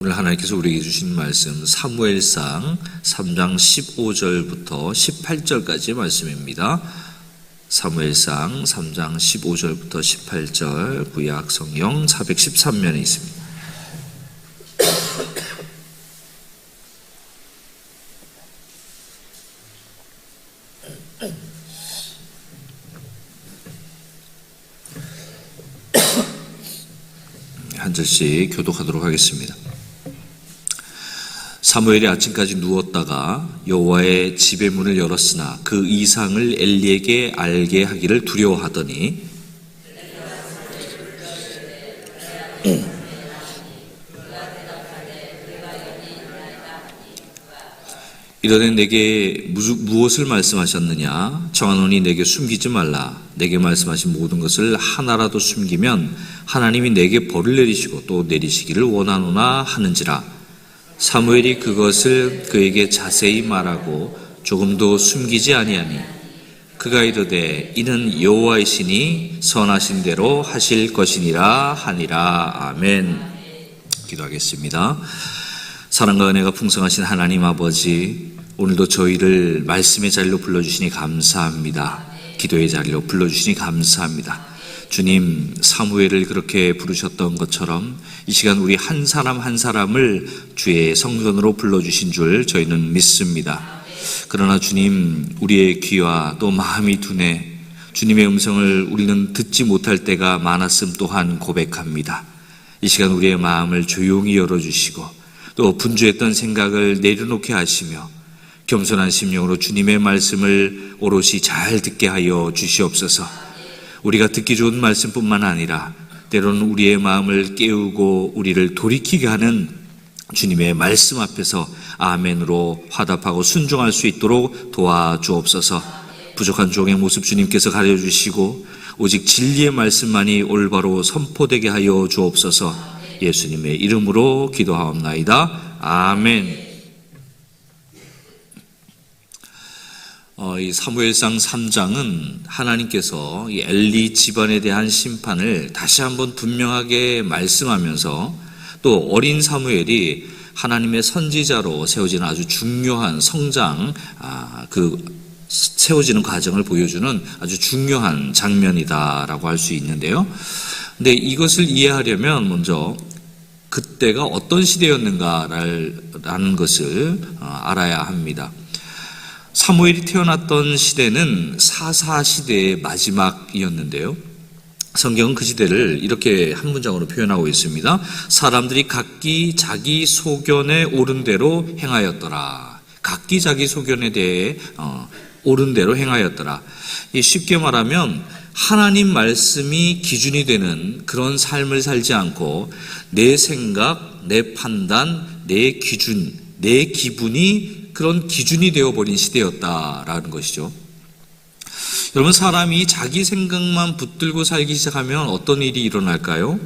오늘 하나님께서 우리에게 주신 말씀 사무엘상 3장 15절부터 18절까지의 말씀입니다. 사무엘상 3장 15절부터 18절 구약 성경 413면에 있습니다. 한 절씩 교독하도록 하겠습니다. 사무엘이 아침까지 누웠다가 여호와의 집의 문을 열었으나 그 이상을 엘리에게 알게 하기를 두려워하더니 이러되 내게 무엇을 말씀하셨느냐? 정하노니 내게 숨기지 말라. 내게 말씀하신 모든 것을 하나라도 숨기면 하나님이 내게 벌을 내리시고 또 내리시기를 원하노나 하는지라. 사무엘이 그것을 그에게 자세히 말하고 조금도 숨기지 아니하니 그가 이르되 이는 여호와이시니 선하신 대로 하실 것이니라 하니라. 아멘. 기도하겠습니다. 사랑과 은혜가 풍성하신 하나님 아버지, 오늘도 저희를 말씀의 자리로 불러주시니 감사합니다. 기도의 자리로 불러주시니 감사합니다. 주님, 사무엘을 그렇게 부르셨던 것처럼 이 시간 우리 한 사람 한 사람을 주의 성전으로 불러주신 줄 저희는 믿습니다. 그러나 주님, 우리의 귀와 또 마음이 둔해 주님의 음성을 우리는 듣지 못할 때가 많았음 또한 고백합니다. 이 시간 우리의 마음을 조용히 열어주시고 또 분주했던 생각을 내려놓게 하시며 겸손한 심령으로 주님의 말씀을 오롯이 잘 듣게 하여 주시옵소서. 우리가 듣기 좋은 말씀뿐만 아니라 때로는 우리의 마음을 깨우고 우리를 돌이키게 하는 주님의 말씀 앞에서 아멘으로 화답하고 순종할 수 있도록 도와주옵소서. 부족한 종의 모습 주님께서 가려주시고 오직 진리의 말씀만이 올바로 선포되게 하여 주옵소서. 예수님의 이름으로 기도하옵나이다. 아멘. 이 사무엘상 3장은 하나님께서 이 엘리 집안에 대한 심판을 다시 한번 분명하게 말씀하면서 또 어린 사무엘이 하나님의 선지자로 세워지는 아주 중요한 성장, 세워지는 과정을 보여주는 아주 중요한 장면이다라고 할 수 있는데요. 근데 이것을 이해하려면 먼저 그때가 어떤 시대였는가라는 것을 알아야 합니다. 사무엘이 태어났던 시대는 사사 시대의 마지막이었는데요. 성경은 그 시대를 이렇게 한 문장으로 표현하고 있습니다. 사람들이 각기 자기 소견에 옳은 대로 행하였더라. 각기 자기 소견에 대해 옳은 대로 행하였더라. 쉽게 말하면 하나님 말씀이 기준이 되는 그런 삶을 살지 않고 내 생각, 내 판단, 내 기준, 내 기분이 그런 기준이 되어버린 시대였다라는 것이죠. 여러분, 사람이 자기 생각만 붙들고 살기 시작하면 어떤 일이 일어날까요?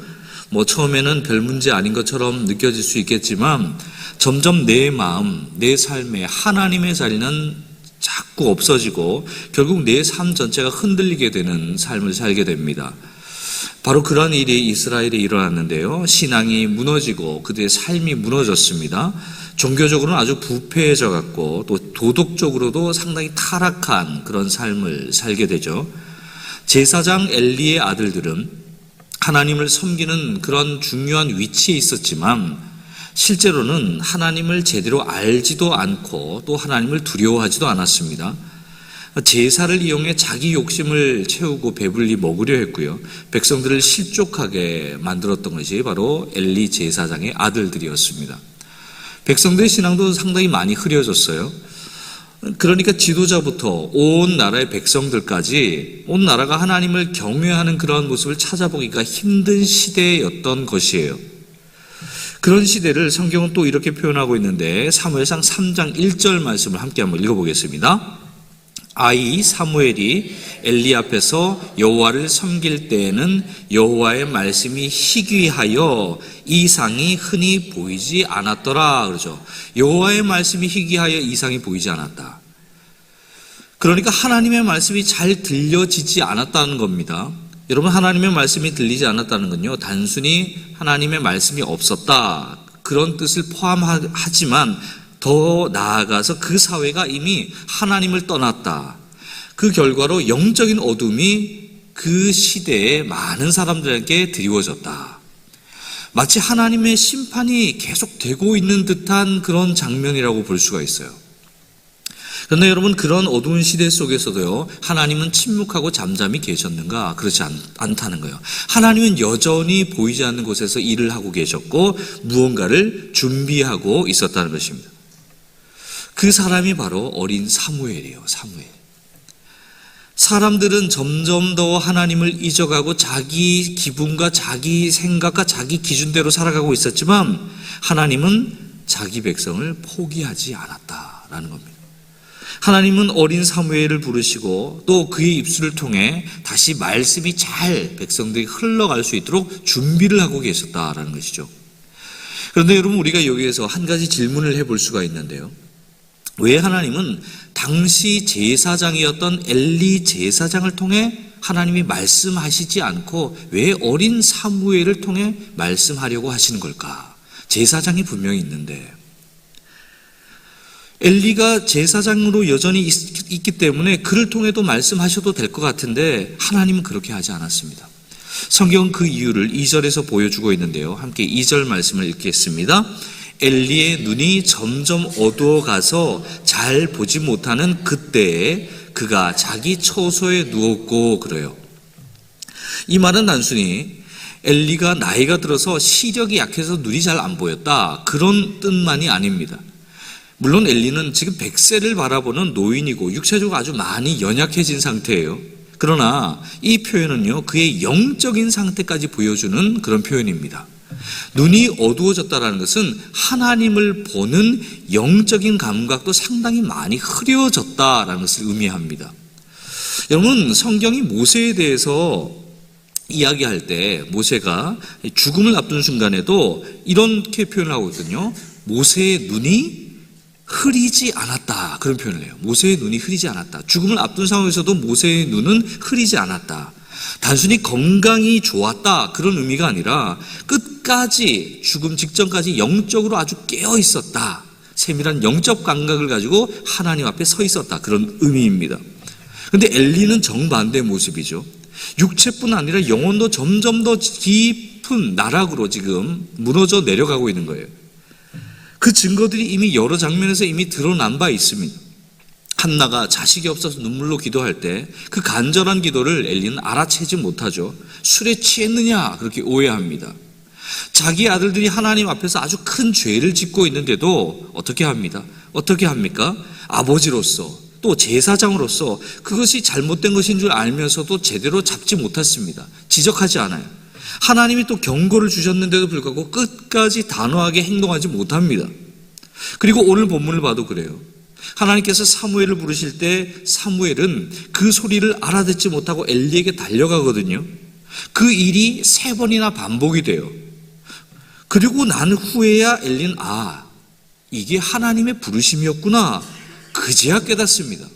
처음에는 별 문제 아닌 것처럼 느껴질 수 있겠지만 점점 내 마음, 내 삶에 하나님의 자리는 자꾸 없어지고 결국 내 삶 전체가 흔들리게 되는 삶을 살게 됩니다. 바로 그런 일이 이스라엘에 일어났는데요. 신앙이 무너지고 그들의 삶이 무너졌습니다. 종교적으로는 아주 부패해져 갔고 또 도덕적으로도 상당히 타락한 그런 삶을 살게 되죠. 제사장 엘리의 아들들은 하나님을 섬기는 그런 중요한 위치에 있었지만 실제로는 하나님을 제대로 알지도 않고 또 하나님을 두려워하지도 않았습니다. 제사를 이용해 자기 욕심을 채우고 배불리 먹으려 했고요. 백성들을 실족하게 만들었던 것이 바로 엘리 제사장의 아들들이었습니다. 백성들의 신앙도 상당히 많이 흐려졌어요. 그러니까 지도자부터 온 나라의 백성들까지 온 나라가 하나님을 경외하는 그런 모습을 찾아보기가 힘든 시대였던 것이에요. 그런 시대를 성경은 또 이렇게 표현하고 있는데 사무엘상 3장 1절 말씀을 함께 한번 읽어보겠습니다. 아이 사무엘이 엘리 앞에서 여호와를 섬길 때에는 여호와의 말씀이 희귀하여 이상이 흔히 보이지 않았더라 그러죠. 여호와의 말씀이 희귀하여 이상이 보이지 않았다. 그러니까 하나님의 말씀이 잘 들려지지 않았다는 겁니다. 여러분, 하나님의 말씀이 들리지 않았다는 건요, 단순히 하나님의 말씀이 없었다, 그런 뜻을 포함하지만 더 나아가서 그 사회가 이미 하나님을 떠났다. 그 결과로 영적인 어둠이 그 시대에 많은 사람들에게 드리워졌다. 마치 하나님의 심판이 계속되고 있는 듯한 그런 장면이라고 볼 수가 있어요. 그런데 여러분, 그런 어두운 시대 속에서도요, 하나님은 침묵하고 잠잠히 계셨는가? 그렇지 않다는 거예요. 하나님은 여전히 보이지 않는 곳에서 일을 하고 계셨고 무언가를 준비하고 있었다는 것입니다. 그 사람이 바로 어린 사무엘이에요. 사무엘. 사람들은 점점 더 하나님을 잊어가고 자기 기분과 자기 생각과 자기 기준대로 살아가고 있었지만 하나님은 자기 백성을 포기하지 않았다라는 겁니다. 하나님은 어린 사무엘을 부르시고 또 그의 입술을 통해 다시 말씀이 잘 백성들이 흘러갈 수 있도록 준비를 하고 계셨다라는 것이죠. 그런데 여러분, 우리가 여기에서 한 가지 질문을 해볼 수가 있는데요. 왜 하나님은 당시 제사장이었던 엘리 제사장을 통해 하나님이 말씀하시지 않고 왜 어린 사무엘을 통해 말씀하려고 하시는 걸까? 제사장이 분명히 있는데, 엘리가 제사장으로 여전히 있기 때문에 그를 통해도 말씀하셔도 될 것 같은데 하나님은 그렇게 하지 않았습니다. 성경은 그 이유를 2절에서 보여주고 있는데요. 함께 2절 말씀을 읽겠습니다. 엘리의 눈이 점점 어두워가서 잘 보지 못하는 그때에 그가 자기 처소에 누웠고, 그래요. 이 말은 단순히 엘리가 나이가 들어서 시력이 약해서 눈이 잘 안 보였다, 그런 뜻만이 아닙니다. 물론 엘리는 지금 100세를 바라보는 노인이고 육체적으로 아주 많이 연약해진 상태예요. 그러나 이 표현은요, 그의 영적인 상태까지 보여주는 그런 표현입니다. 눈이 어두워졌다는 것은 하나님을 보는 영적인 감각도 상당히 많이 흐려졌다라는 것을 의미합니다. 여러분, 성경이 모세에 대해서 이야기할 때 모세가 죽음을 앞둔 순간에도 이렇게 표현을 하고 있거든요. 모세의 눈이 흐리지 않았다, 그런 표현을 해요. 모세의 눈이 흐리지 않았다. 죽음을 앞둔 상황에서도 모세의 눈은 흐리지 않았다. 단순히 건강이 좋았다, 그런 의미가 아니라 끝까지, 죽음 직전까지 영적으로 아주 깨어 있었다, 세밀한 영적 감각을 가지고 하나님 앞에 서 있었다, 그런 의미입니다. 그런데 엘리는 정반대의 모습이죠. 육체뿐 아니라 영혼도 점점 더 깊은 나락으로 지금 무너져 내려가고 있는 거예요. 그 증거들이 이미 여러 장면에서 이미 드러난 바 있습니다. 한나가 자식이 없어서 눈물로 기도할 때 그 간절한 기도를 엘리는 알아채지 못하죠. 술에 취했느냐, 그렇게 오해합니다. 자기 아들들이 하나님 앞에서 아주 큰 죄를 짓고 있는데도 어떻게 합니다? 어떻게 합니까? 아버지로서 또 제사장으로서 그것이 잘못된 것인 줄 알면서도 제대로 잡지 못했습니다. 지적하지 않아요. 하나님이 또 경고를 주셨는데도 불구하고 끝까지 단호하게 행동하지 못합니다. 그리고 오늘 본문을 봐도 그래요. 하나님께서 사무엘을 부르실 때 사무엘은 그 소리를 알아듣지 못하고 엘리에게 달려가거든요. 그 일이 3번이나 반복이 돼요. 그리고 난 후에야 엘리는 이게 하나님의 부르심이었구나, 그제야 깨닫습니다.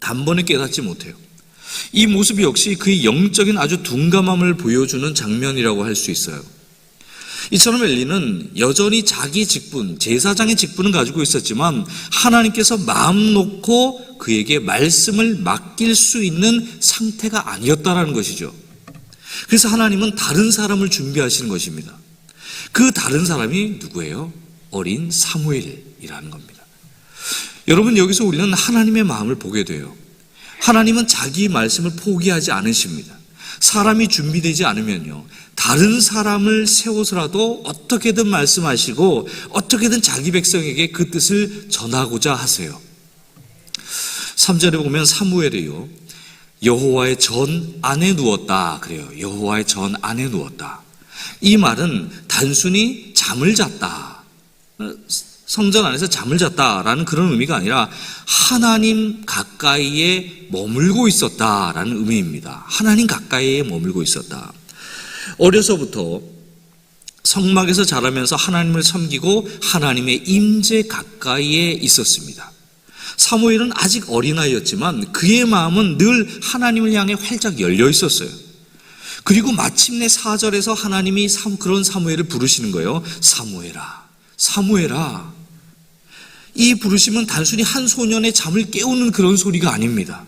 단번에 깨닫지 못해요. 이 모습 역시 그의 영적인 아주 둔감함을 보여주는 장면이라고 할 수 있어요. 이처럼 엘리는 여전히 자기 직분, 제사장의 직분은 가지고 있었지만 하나님께서 마음 놓고 그에게 말씀을 맡길 수 있는 상태가 아니었다는 것이죠. 그래서 하나님은 다른 사람을 준비하시는 것입니다. 그 다른 사람이 누구예요? 어린 사무엘이라는 겁니다. 여러분, 여기서 우리는 하나님의 마음을 보게 돼요. 하나님은 자기 말씀을 포기하지 않으십니다. 사람이 준비되지 않으면요, 다른 사람을 세워서라도 어떻게든 말씀하시고 어떻게든 자기 백성에게 그 뜻을 전하고자 하세요. 3절에 보면 사무엘이요, 여호와의 전 안에 누웠다, 그래요. 여호와의 전 안에 누웠다. 이 말은 단순히 잠을 잤다, 성전 안에서 잠을 잤다라는 그런 의미가 아니라 하나님 가까이에 머물고 있었다라는 의미입니다. 하나님 가까이에 머물고 있었다. 어려서부터 성막에서 자라면서 하나님을 섬기고 하나님의 임재 가까이에 있었습니다. 사무엘은 아직 어린아이였지만 그의 마음은 늘 하나님을 향해 활짝 열려 있었어요. 그리고 마침내 4절에서 하나님이 그런 사무엘을 부르시는 거예요. 사무엘아, 사무엘아. 이 부르심은 단순히 한 소년의 잠을 깨우는 그런 소리가 아닙니다.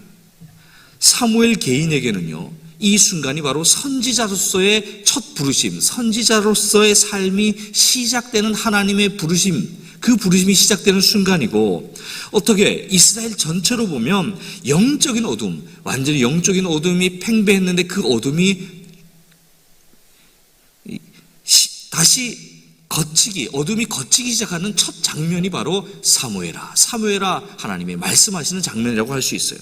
사무엘 개인에게는요, 이 순간이 바로 선지자로서의 첫 부르심, 선지자로서의 삶이 시작되는 하나님의 부르심, 그 부르심이 시작되는 순간이고, 어떻게 이스라엘 전체로 보면 영적인 어둠, 완전히 영적인 어둠이 팽배했는데 그 어둠이 다시 어둠이 걷히기 시작하는 첫 장면이 바로 사무엘아, 사무엘아 하나님의 말씀하시는 장면이라고 할 수 있어요.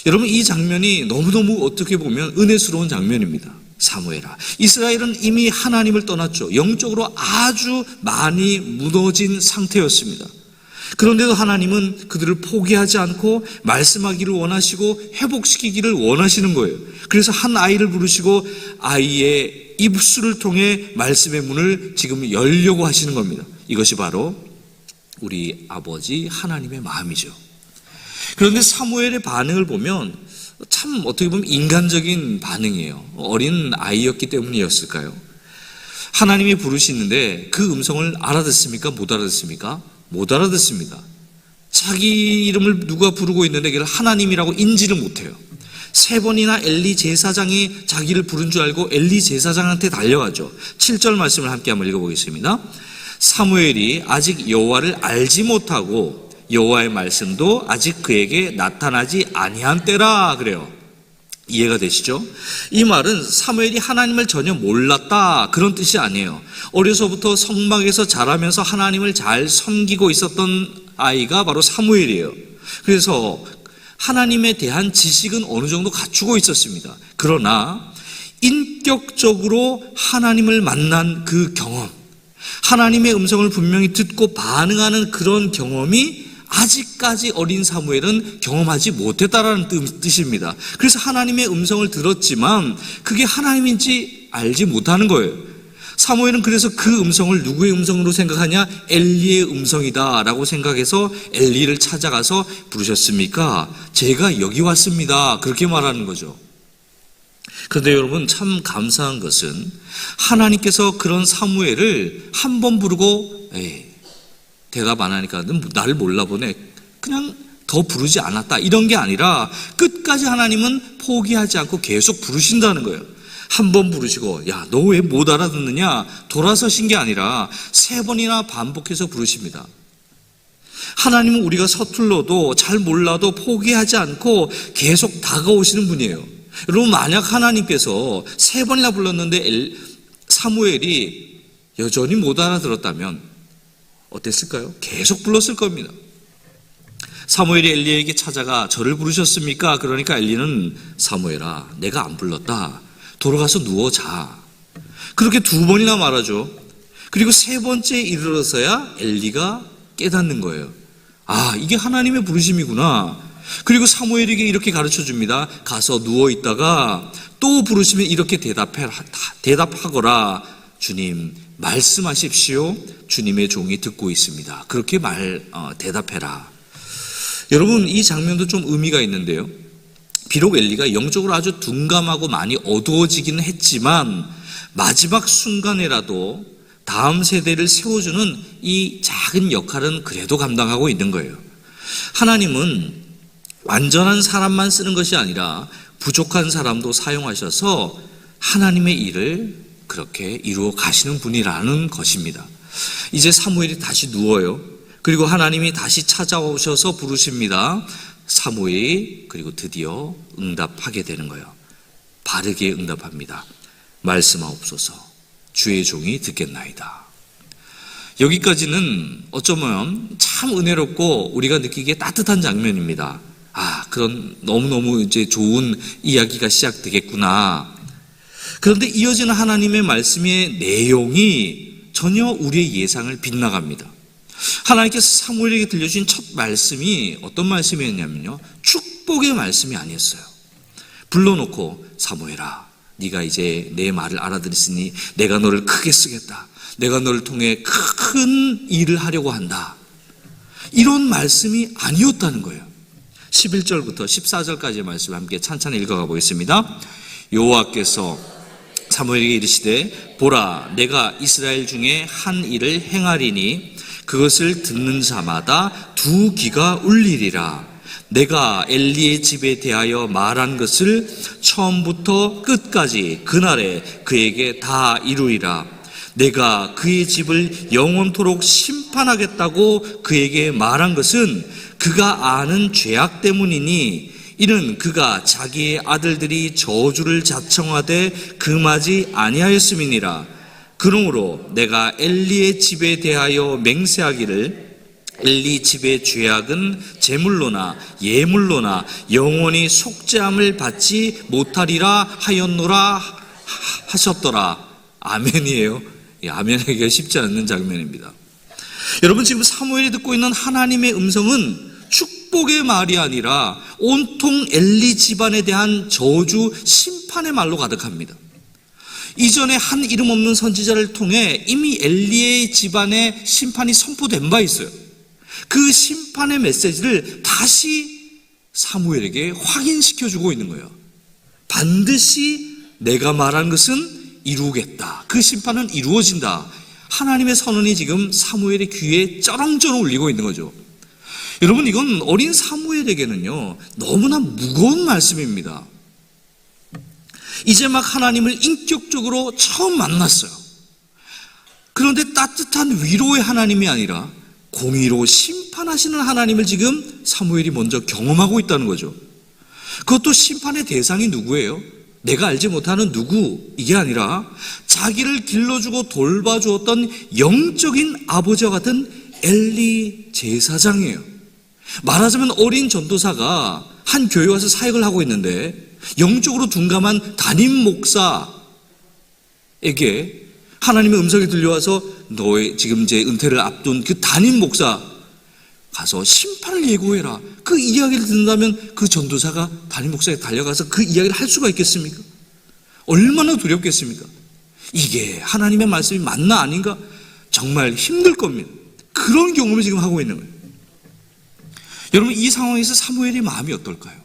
여러분, 이 장면이 너무너무 어떻게 보면 은혜스러운 장면입니다. 사무엘아. 이스라엘은 이미 하나님을 떠났죠. 영적으로 아주 많이 무너진 상태였습니다. 그런데도 하나님은 그들을 포기하지 않고 말씀하기를 원하시고 회복시키기를 원하시는 거예요. 그래서 한 아이를 부르시고 아이의 입술을 통해 말씀의 문을 지금 열려고 하시는 겁니다. 이것이 바로 우리 아버지 하나님의 마음이죠. 그런데 사무엘의 반응을 보면 참 어떻게 보면 인간적인 반응이에요. 어린 아이였기 때문이었을까요? 하나님이 부르시는데 그 음성을 알아듣습니까? 못 알아듣습니까? 못 알아듣습니다. 자기 이름을 누가 부르고 있는데 그걸 하나님이라고 인지를 못해요. 3번이나 엘리 제사장이 자기를 부른 줄 알고 엘리 제사장한테 달려가죠. 7절 말씀을 함께 한번 읽어보겠습니다. 사무엘이 아직 여호와를 알지 못하고 여호와의 말씀도 아직 그에게 나타나지 아니한 때라 그래요. 이해가 되시죠? 이 말은 사무엘이 하나님을 전혀 몰랐다 그런 뜻이 아니에요. 어려서부터 성막에서 자라면서 하나님을 잘 섬기고 있었던 아이가 바로 사무엘이에요. 그래서 하나님에 대한 지식은 어느 정도 갖추고 있었습니다. 그러나 인격적으로 하나님을 만난 그 경험, 하나님의 음성을 분명히 듣고 반응하는 그런 경험이 아직까지 어린 사무엘은 경험하지 못했다라는 뜻입니다. 그래서 하나님의 음성을 들었지만 그게 하나님인지 알지 못하는 거예요. 사무엘은 그래서 그 음성을 누구의 음성으로 생각하냐? 엘리의 음성이다 라고 생각해서 엘리를 찾아가서 부르셨습니까? 제가 여기 왔습니다. 그렇게 말하는 거죠. 그런데 여러분, 참 감사한 것은 하나님께서 그런 사무엘을 한 번 부르고 대답 안 하니까 넌 나를 몰라보네, 그냥 더 부르지 않았다, 이런 게 아니라 끝까지 하나님은 포기하지 않고 계속 부르신다는 거예요. 한 번 부르시고 야, 너 왜 못 알아듣느냐 돌아서신 게 아니라 3번이나 반복해서 부르십니다. 하나님은 우리가 서툴러도 잘 몰라도 포기하지 않고 계속 다가오시는 분이에요. 여러분, 만약 하나님께서 3번이나 불렀는데 사무엘이 여전히 못 알아들었다면 어땠을까요? 계속 불렀을 겁니다. 사무엘이 엘리에게 찾아가 저를 부르셨습니까? 그러니까 엘리는 사무엘아, 내가 안 불렀다, 돌아가서 누워 자. 그렇게 2번이나 말하죠. 그리고 3번째에 이르러서야 엘리가 깨닫는 거예요. 아, 이게 하나님의 부르심이구나. 그리고 사무엘에게 이렇게 가르쳐 줍니다. 가서 누워 있다가 또 부르시면 이렇게 대답하거라. 주님, 말씀하십시오. 주님의 종이 듣고 있습니다. 그렇게 대답해라. 여러분, 이 장면도 좀 의미가 있는데요. 비록 엘리가 영적으로 아주 둔감하고 많이 어두워지기는 했지만 마지막 순간에라도 다음 세대를 세워주는 이 작은 역할은 그래도 감당하고 있는 거예요. 하나님은 완전한 사람만 쓰는 것이 아니라 부족한 사람도 사용하셔서 하나님의 일을 그렇게 이루어 가시는 분이라는 것입니다. 이제 사무엘이 다시 누워요. 그리고 하나님이 다시 찾아오셔서 부르십니다. 사무엘이 그리고 드디어 응답하게 되는 거예요. 바르게 응답합니다. 말씀하옵소서, 주의 종이 듣겠나이다. 여기까지는 어쩌면 참 은혜롭고 우리가 느끼기에 따뜻한 장면입니다. 아, 그런 너무너무 이제 좋은 이야기가 시작되겠구나. 그런데 이어지는 하나님의 말씀의 내용이 전혀 우리의 예상을 빗나갑니다. 하나님께서 사무엘에게 들려주신 첫 말씀이 어떤 말씀이었냐면요, 축복의 말씀이 아니었어요. 불러놓고 사무엘아, 네가 이제 내 말을 알아들었으니 내가 너를 크게 쓰겠다, 내가 너를 통해 큰 일을 하려고 한다, 이런 말씀이 아니었다는 거예요. 11절부터 14절까지의 말씀을 함께 찬찬히 읽어가 보겠습니다. 여호와께서 사무엘에게 이르시되 보라 내가 이스라엘 중에 한 일을 행하리니 그것을 듣는 자마다 두 귀가 울리리라. 내가 엘리의 집에 대하여 말한 것을 처음부터 끝까지 그날에 그에게 다 이루리라. 내가 그의 집을 영원토록 심판하겠다고 그에게 말한 것은 그가 아는 죄악 때문이니 이는 그가 자기의 아들들이 저주를 자청하되 금하지 아니하였음이니라. 그러므로 내가 엘리의 집에 대하여 맹세하기를 엘리 집의 죄악은 제물로나 예물로나 영원히 속죄함을 받지 못하리라 하였노라 하셨더라. 아멘이에요. 아멘하기가 쉽지 않는 장면입니다. 여러분, 지금 사무엘이 듣고 있는 하나님의 음성은 축복의 말이 아니라 온통 엘리 집안에 대한 저주, 심판의 말로 가득합니다. 이전에 한 이름 없는 선지자를 통해 이미 엘리의 집안에 심판이 선포된 바 있어요. 그 심판의 메시지를 다시 사무엘에게 확인시켜주고 있는 거예요. 반드시 내가 말한 것은 이루겠다. 그 심판은 이루어진다. 하나님의 선언이 지금 사무엘의 귀에 쩌렁쩌렁 울리고 있는 거죠. 여러분, 이건 어린 사무엘에게는요 너무나 무거운 말씀입니다. 이제 막 하나님을 인격적으로 처음 만났어요. 그런데 따뜻한 위로의 하나님이 아니라 공의로 심판하시는 하나님을 지금 사무엘이 먼저 경험하고 있다는 거죠. 그것도 심판의 대상이 누구예요? 내가 알지 못하는 누구, 이게 아니라 자기를 길러주고 돌봐주었던 영적인 아버지와 같은 엘리 제사장이에요. 말하자면 어린 전도사가 한 교회 와서 사역을 하고 있는데 영적으로 둔감한 담임 목사에게 하나님의 음성이 들려와서 너의 지금 이제 은퇴를 앞둔 그 담임 목사 가서 심판을 예고해라. 그 이야기를 듣는다면 그 전도사가 담임 목사에게 달려가서 그 이야기를 할 수가 있겠습니까? 얼마나 두렵겠습니까? 이게 하나님의 말씀이 맞나 아닌가? 정말 힘들 겁니다. 그런 경험을 지금 하고 있는 거예요. 여러분, 이 상황에서 사무엘의 마음이 어떨까요?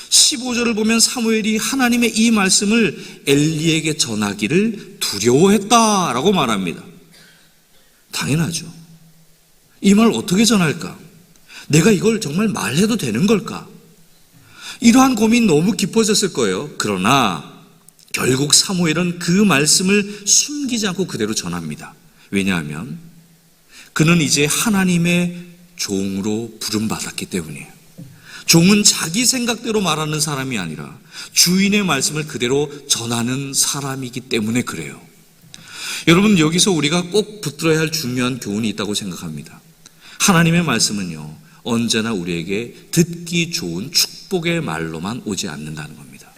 15절을 보면 사무엘이 하나님의 이 말씀을 엘리에게 전하기를 두려워했다라고 말합니다. 당연하죠. 이 말 어떻게 전할까? 내가 이걸 정말 말해도 되는 걸까? 이러한 고민 너무 깊어졌을 거예요. 그러나 결국 사무엘은 그 말씀을 숨기지 않고 그대로 전합니다. 왜냐하면 그는 이제 하나님의 종으로 부름받았기 때문이에요. 종은 자기 생각대로 말하는 사람이 아니라 주인의 말씀을 그대로 전하는 사람이기 때문에 그래요. 여러분, 여기서 우리가 꼭 붙들어야 할 중요한 교훈이 있다고 생각합니다. 하나님의 말씀은요 언제나 우리에게 듣기 좋은 축복의 말로만 오지 않는다는 겁니다.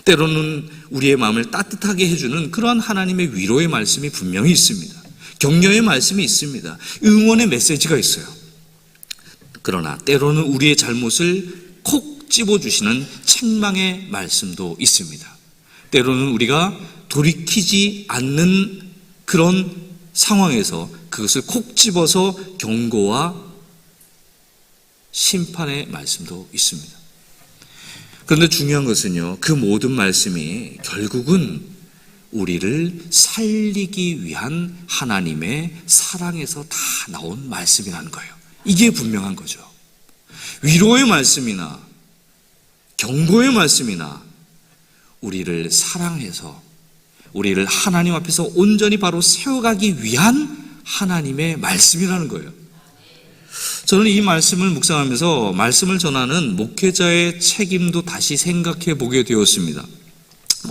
때로는 우리의 마음을 따뜻하게 해주는 그러한 하나님의 위로의 말씀이 분명히 있습니다. 격려의 말씀이 있습니다. 응원의 메시지가 있어요. 그러나 때로는 우리의 잘못을 콕 집어주시는 책망의 말씀도 있습니다. 때로는 우리가 돌이키지 않는 그런 상황에서 그것을 콕 집어서 경고와 심판의 말씀도 있습니다. 그런데 중요한 것은요, 그 모든 말씀이 결국은 우리를 살리기 위한 하나님의 사랑에서 다 나온 말씀이라는 거예요. 이게 분명한 거죠. 위로의 말씀이나 경고의 말씀이나 우리를 사랑해서 우리를 하나님 앞에서 온전히 바로 세워가기 위한 하나님의 말씀이라는 거예요. 저는 이 말씀을 묵상하면서 말씀을 전하는 목회자의 책임도 다시 생각해 보게 되었습니다.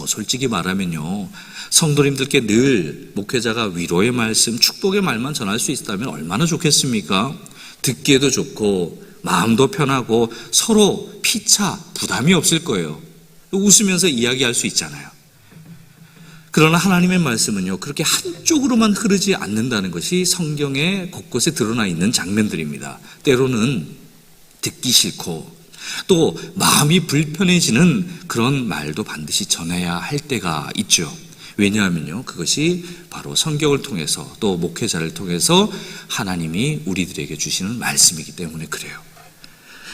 솔직히 말하면요, 성도님들께 늘 목회자가 위로의 말씀, 축복의 말만 전할 수 있다면 얼마나 좋겠습니까? 듣기에도 좋고 마음도 편하고 서로 피차 부담이 없을 거예요. 웃으면서 이야기할 수 있잖아요. 그러나 하나님의 말씀은요 그렇게 한쪽으로만 흐르지 않는다는 것이 성경에 곳곳에 드러나 있는 장면들입니다. 때로는 듣기 싫고 또 마음이 불편해지는 그런 말도 반드시 전해야 할 때가 있죠. 왜냐하면요 그것이 바로 성경을 통해서 또 목회자를 통해서 하나님이 우리들에게 주시는 말씀이기 때문에 그래요.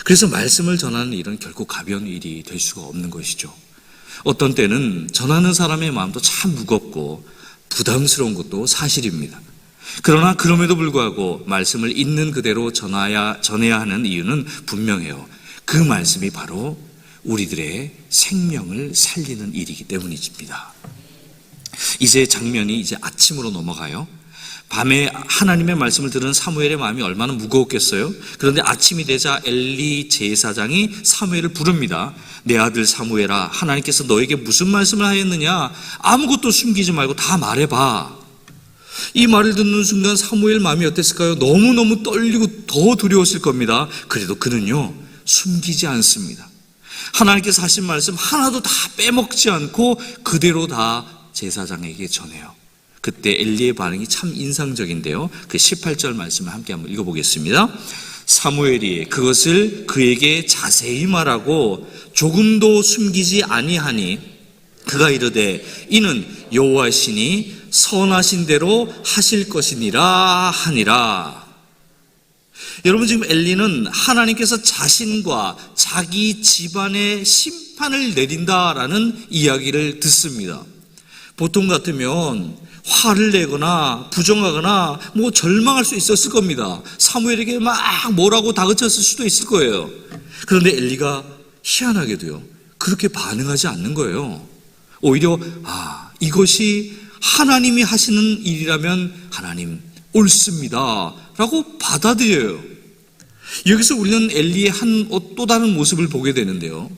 그래서 말씀을 전하는 일은 결코 가벼운 일이 될 수가 없는 것이죠. 어떤 때는 전하는 사람의 마음도 참 무겁고 부담스러운 것도 사실입니다. 그러나 그럼에도 불구하고 말씀을 있는 그대로 전해야 하는 이유는 분명해요. 그 말씀이 바로 우리들의 생명을 살리는 일이기 때문입니다. 이제 장면이 이제 아침으로 넘어가요. 밤에 하나님의 말씀을 들은 사무엘의 마음이 얼마나 무거웠겠어요? 그런데 아침이 되자 엘리 제사장이 사무엘을 부릅니다. 내 아들 사무엘아, 하나님께서 너에게 무슨 말씀을 하였느냐? 아무것도 숨기지 말고 다 말해봐. 이 말을 듣는 순간 사무엘 마음이 어땠을까요? 너무너무 떨리고 더 두려웠을 겁니다. 그래도 그는요, 숨기지 않습니다. 하나님께서 하신 말씀 하나도 다 빼먹지 않고 그대로 다 제사장에게 전해요. 그때 엘리의 반응이 참 인상적인데요. 그 18절 말씀을 함께 한번 읽어보겠습니다. 사무엘이 그것을 그에게 자세히 말하고 조금도 숨기지 아니하니 그가 이르되 이는 여호와시니 선하신 대로 하실 것이니라 하니라. 여러분, 지금 엘리는 하나님께서 자신과 자기 집안의 심판을 내린다라는 이야기를 듣습니다. 보통 같으면 화를 내거나 부정하거나 절망할 수 있었을 겁니다. 사무엘에게 막 뭐라고 다그쳤을 수도 있을 거예요. 그런데 엘리가 희한하게도요, 그렇게 반응하지 않는 거예요. 오히려 이것이 하나님이 하시는 일이라면 하나님 옳습니다 라고 받아들여요. 여기서 우리는 엘리의 또 다른 모습을 보게 되는데요,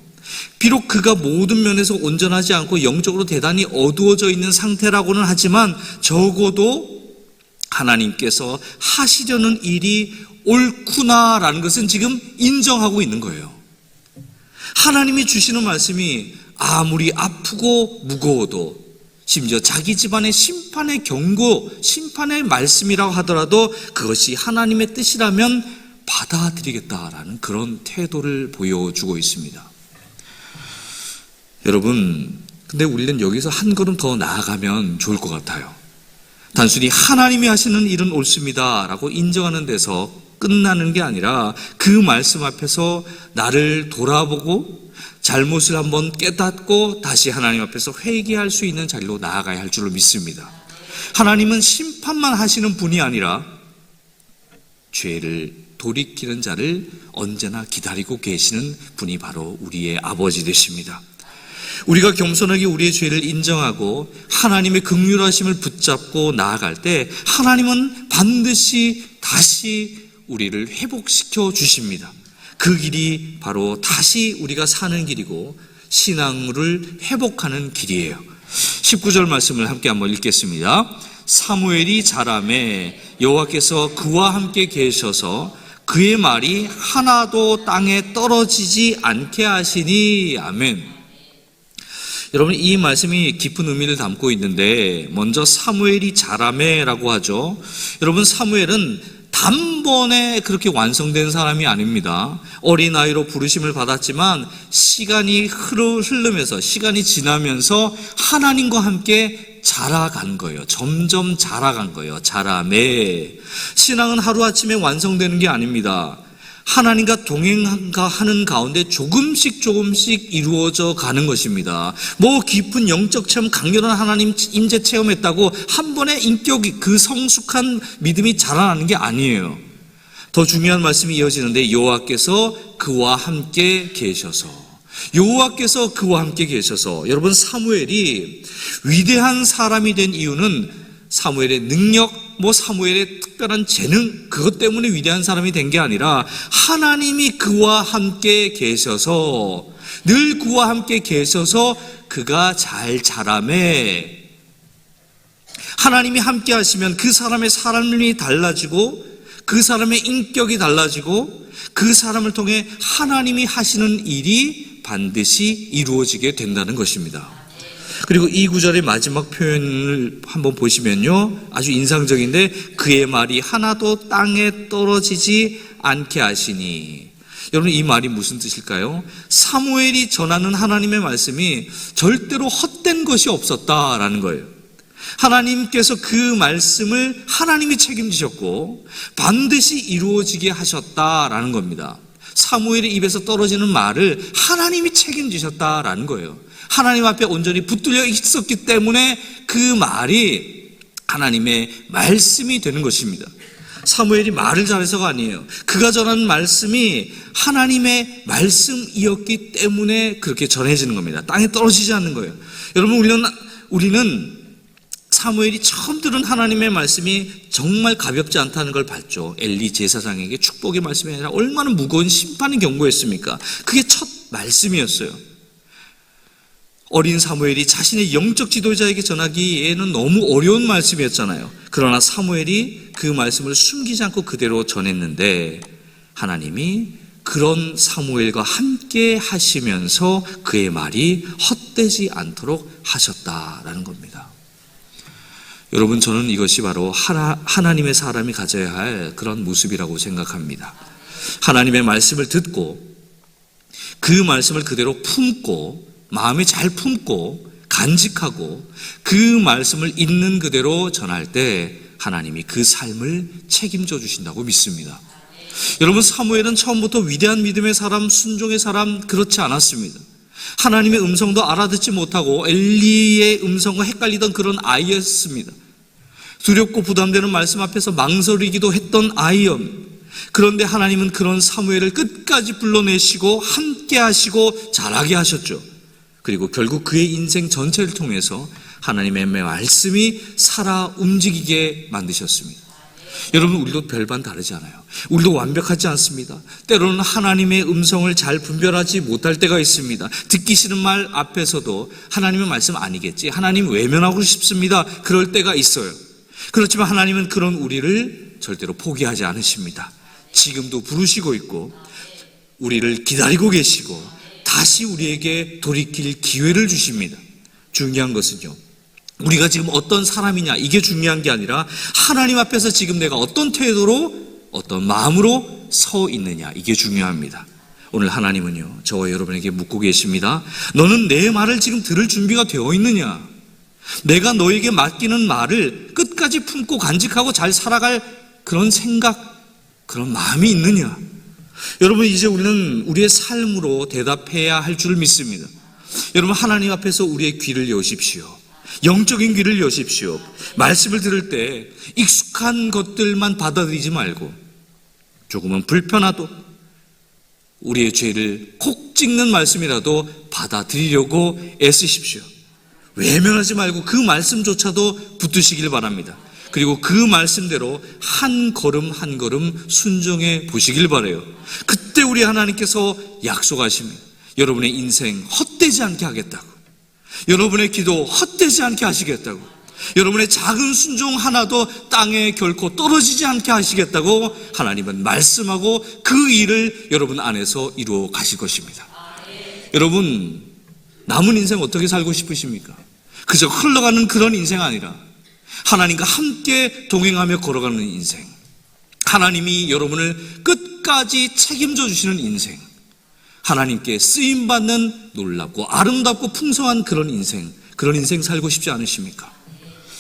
비록 그가 모든 면에서 온전하지 않고 영적으로 대단히 어두워져 있는 상태라고는 하지만 적어도 하나님께서 하시려는 일이 옳구나라는 것은 지금 인정하고 있는 거예요. 하나님이 주시는 말씀이 아무리 아프고 무거워도, 심지어 자기 집안의 심판의 경고, 심판의 말씀이라고 하더라도 그것이 하나님의 뜻이라면 받아들이겠다라는 그런 태도를 보여주고 있습니다. 여러분, 근데 우리는 여기서 한 걸음 더 나아가면 좋을 것 같아요. 단순히 하나님이 하시는 일은 옳습니다 라고 인정하는 데서 끝나는 게 아니라 그 말씀 앞에서 나를 돌아보고 잘못을 한번 깨닫고 다시 하나님 앞에서 회개할 수 있는 자리로 나아가야 할 줄로 믿습니다. 하나님은 심판만 하시는 분이 아니라 죄를 돌이키는 자를 언제나 기다리고 계시는 분이 바로 우리의 아버지 되십니다. 우리가 겸손하게 우리의 죄를 인정하고 하나님의 긍휼하심을 붙잡고 나아갈 때 하나님은 반드시 다시 우리를 회복시켜 주십니다. 그 길이 바로 다시 우리가 사는 길이고 신앙을 회복하는 길이에요. 19절 말씀을 함께 한번 읽겠습니다. 사무엘이 자라매 여호와께서 그와 함께 계셔서 그의 말이 하나도 땅에 떨어지지 않게 하시니. 아멘. 여러분, 이 말씀이 깊은 의미를 담고 있는데, 먼저 사무엘이 자라매라고 하죠. 여러분, 사무엘은 단번에 그렇게 완성된 사람이 아닙니다. 어린아이로 부르심을 받았지만 시간이 흐르면서, 시간이 지나면서 하나님과 함께 자라간 거예요. 점점 자라간 거예요. 자라매. 신앙은 하루아침에 완성되는 게 아닙니다. 하나님과 동행하는 가운데 조금씩 이루어져 가는 것입니다. 깊은 영적 체험, 강렬한 하나님 임재 체험했다고 한 번에 인격이, 그 성숙한 믿음이 자라나는 게 아니에요. 더 중요한 말씀이 이어지는데, 여호와께서 그와 함께 계셔서. 여호와께서 그와 함께 계셔서. 여러분, 사무엘이 위대한 사람이 된 이유는 사무엘의 능력, 사무엘의 특별한 재능, 그것 때문에 위대한 사람이 된 게 아니라 하나님이 그와 함께 계셔서, 늘 그와 함께 계셔서 그가 잘 자라매. 하나님이 함께 하시면 그 사람의 삶이 달라지고, 그 사람의 인격이 달라지고, 그 사람을 통해 하나님이 하시는 일이 반드시 이루어지게 된다는 것입니다. 그리고 이 구절의 마지막 표현을 한번 보시면요, 아주 인상적인데, 그의 말이 하나도 땅에 떨어지지 않게 하시니. 여러분, 이 말이 무슨 뜻일까요? 사무엘이 전하는 하나님의 말씀이 절대로 헛된 것이 없었다라는 거예요. 하나님께서 그 말씀을 하나님이 책임지셨고 반드시 이루어지게 하셨다라는 겁니다. 사무엘의 입에서 떨어지는 말을 하나님이 책임지셨다라는 거예요. 하나님 앞에 온전히 붙들려 있었기 때문에 그 말이 하나님의 말씀이 되는 것입니다. 사무엘이 말을 잘해서가 아니에요. 그가 전하는 말씀이 하나님의 말씀이었기 때문에 그렇게 전해지는 겁니다. 땅에 떨어지지 않는 거예요. 여러분, 우리는 사무엘이 처음 들은 하나님의 말씀이 정말 가볍지 않다는 걸 봤죠. 엘리 제사장에게 축복의 말씀이 아니라 얼마나 무거운 심판의 경고였습니까? 그게 첫 말씀이었어요. 어린 사무엘이 자신의 영적 지도자에게 전하기에는 너무 어려운 말씀이었잖아요. 그러나 사무엘이 그 말씀을 숨기지 않고 그대로 전했는데 하나님이 그런 사무엘과 함께 하시면서 그의 말이 헛되지 않도록 하셨다라는 겁니다. 여러분, 저는 이것이 바로 하나님의 사람이 가져야 할 그런 모습이라고 생각합니다. 하나님의 말씀을 듣고 그 말씀을 그대로 품고 마음에 잘 품고 간직하고 그 말씀을 있는 그대로 전할 때 하나님이 그 삶을 책임져 주신다고 믿습니다. 여러분, 사무엘은 처음부터 위대한 믿음의 사람, 순종의 사람 그렇지 않았습니다. 하나님의 음성도 알아듣지 못하고 엘리의 음성과 헷갈리던 그런 아이였습니다. 두렵고 부담되는 말씀 앞에서 망설이기도 했던 아이였습니다. 그런데 하나님은 그런 사무엘을 끝까지 불러내시고 함께 하시고 자라게 하셨죠. 그리고 결국 그의 인생 전체를 통해서 하나님의 말씀이 살아 움직이게 만드셨습니다. 여러분, 우리도 별반 다르지 않아요. 우리도 완벽하지 않습니다. 때로는 하나님의 음성을 잘 분별하지 못할 때가 있습니다. 듣기 싫은 말 앞에서도 하나님의 말씀 아니겠지, 하나님 외면하고 싶습니다, 그럴 때가 있어요. 그렇지만 하나님은 그런 우리를 절대로 포기하지 않으십니다. 지금도 부르시고 있고 우리를 기다리고 계시고 다시 우리에게 돌이킬 기회를 주십니다. 중요한 것은요, 우리가 지금 어떤 사람이냐 이게 중요한 게 아니라 하나님 앞에서 지금 내가 어떤 태도로 어떤 마음으로 서 있느냐 이게 중요합니다. 오늘 하나님은요, 저와 여러분에게 묻고 계십니다. 너는 내 말을 지금 들을 준비가 되어 있느냐? 내가 너에게 맡기는 말을 끝까지 품고 간직하고 잘 살아갈 그런 생각, 그런 마음이 있느냐? 여러분, 이제 우리는 우리의 삶으로 대답해야 할 줄 믿습니다. 여러분, 하나님 앞에서 우리의 귀를 여십시오. 영적인 귀를 여십시오. 말씀을 들을 때 익숙한 것들만 받아들이지 말고 조금은 불편하도 우리의 죄를 콕 찍는 말씀이라도 받아들이려고 애쓰십시오. 외면하지 말고 그 말씀조차도 붙드시길 바랍니다. 그리고 그 말씀대로 한 걸음 한 걸음 순종해 보시길 바라요. 그때 우리 하나님께서 약속하십니다. 여러분의 인생 헛되지 않게 하겠다고, 여러분의 기도 헛되지 않게 하시겠다고, 여러분의 작은 순종 하나도 땅에 결코 떨어지지 않게 하시겠다고 하나님은 말씀하고 그 일을 여러분 안에서 이루어 가실 것입니다. 여러분, 남은 인생 어떻게 살고 싶으십니까? 그저 흘러가는 그런 인생 아니라 하나님과 함께 동행하며 걸어가는 인생, 하나님이 여러분을 끝까지 책임져 주시는 인생, 하나님께 쓰임받는 놀랍고 아름답고 풍성한 그런 인생 살고 싶지 않으십니까?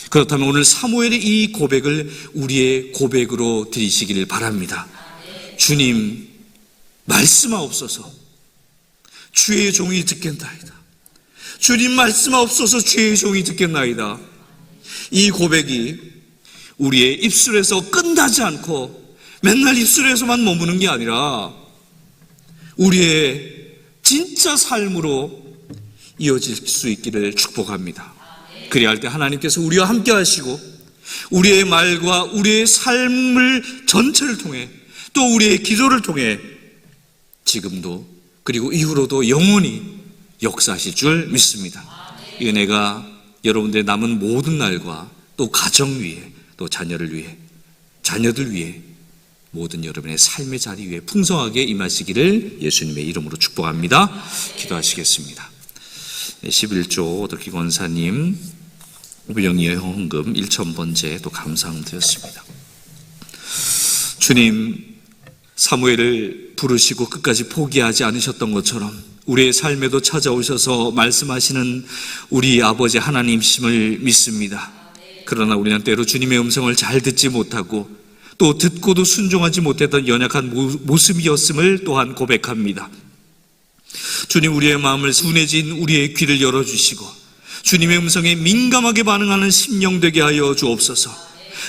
그렇다면 오늘 사무엘의 이 고백을 우리의 고백으로 드리시기를 바랍니다. 주님, 말씀하옵소서. 주의 종이 듣겠나이다. 주님, 말씀하옵소서. 주의 종이 듣겠나이다. 이 고백이 우리의 입술에서 끝나지 않고 맨날 입술에서만 머무는 게 아니라 우리의 진짜 삶으로 이어질 수 있기를 축복합니다. 그래야 할 때 하나님께서 우리와 함께 하시고 우리의 말과 우리의 삶을 전체를 통해 또 우리의 기도를 통해 지금도 그리고 이후로도 영원히 역사하실 줄 믿습니다. 이 은혜가 여러분들의 남은 모든 날과 또 가정 위에 또 자녀들 위해 모든 여러분의 삶의 자리 위에 풍성하게 임하시기를 예수님의 이름으로 축복합니다. 기도하시겠습니다. 11조 오덕기 권사님 우병이의 헌금 1,000번째 또 감사함 드렸습니다. 주님, 사무엘을 부르시고 끝까지 포기하지 않으셨던 것처럼 우리의 삶에도 찾아오셔서 말씀하시는 우리 아버지 하나님심을 믿습니다. 그러나 우리는 때로 주님의 음성을 잘 듣지 못하고 또 듣고도 순종하지 못했던 연약한 모습이었음을 또한 고백합니다. 주님, 우리의 마음을 순해진 우리의 귀를 열어주시고 주님의 음성에 민감하게 반응하는 심령 되게 하여 주옵소서.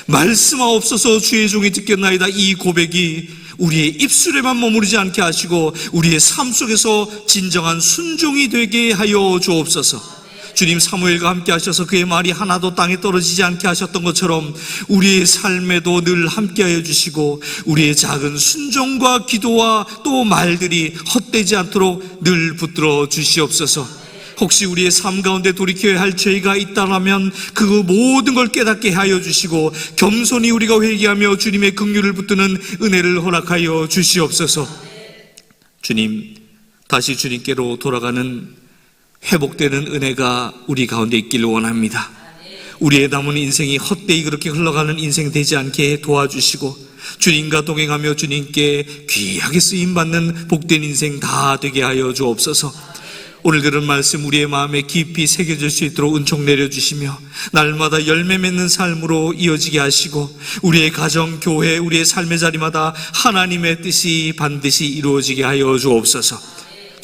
말씀하옵소서 주의 종이 듣겠나이다. 이 고백이 우리의 입술에만 머무르지 않게 하시고 우리의 삶 속에서 진정한 순종이 되게 하여 주옵소서. 주님, 사무엘과 함께 하셔서 그의 말이 하나도 땅에 떨어지지 않게 하셨던 것처럼 우리의 삶에도 늘 함께 하여 주시고 우리의 작은 순종과 기도와 또 말들이 헛되지 않도록 늘 붙들어 주시옵소서. 혹시 우리의 삶 가운데 돌이켜야 할 죄가 있다면 그 모든 걸 깨닫게 하여 주시고 겸손히 우리가 회개하며 주님의 긍휼을 붙드는 은혜를 허락하여 주시옵소서. 주님, 다시 주님께로 돌아가는 회복되는 은혜가 우리 가운데 있기를 원합니다. 우리의 남은 인생이 헛되이 그렇게 흘러가는 인생 되지 않게 도와주시고 주님과 동행하며 주님께 귀하게 쓰임받는 복된 인생 다 되게 하여 주옵소서. 오늘 들은 말씀 우리의 마음에 깊이 새겨질 수 있도록 은총 내려주시며 날마다 열매 맺는 삶으로 이어지게 하시고 우리의 가정, 교회, 우리의 삶의 자리마다 하나님의 뜻이 반드시 이루어지게 하여 주옵소서.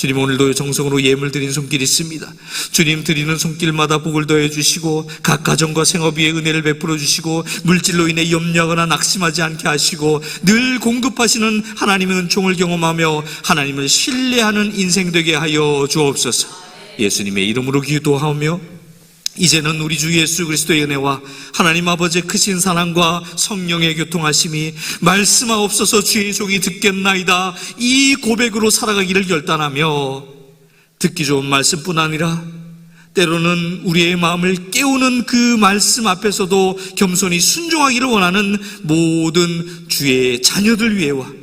주님, 오늘도 정성으로 예물 드린 손길 있습니다. 주님, 드리는 손길마다 복을 더해 주시고 각 가정과 생업 위에 은혜를 베풀어 주시고 물질로 인해 염려하거나 낙심하지 않게 하시고 늘 공급하시는 하나님의 은총을 경험하며 하나님을 신뢰하는 인생 되게 하여 주옵소서. 예수님의 이름으로 기도하며 이제는 우리 주 예수 그리스도의 은혜와 하나님 아버지의 크신 사랑과 성령의 교통하심이 말씀하옵소서 주의 종이 듣겠나이다 이 고백으로 살아가기를 결단하며 듣기 좋은 말씀뿐 아니라 때로는 우리의 마음을 깨우는 그 말씀 앞에서도 겸손히 순종하기를 원하는 모든 주의 자녀들 위에와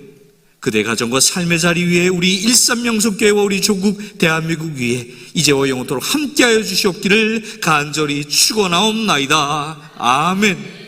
그대 가정과 삶의 자리 위에 우리 일산명석교회와 우리 조국 대한민국 위에 이제와 영원토록 함께하여 주시옵기를 간절히 축원하옵나이다. 아멘.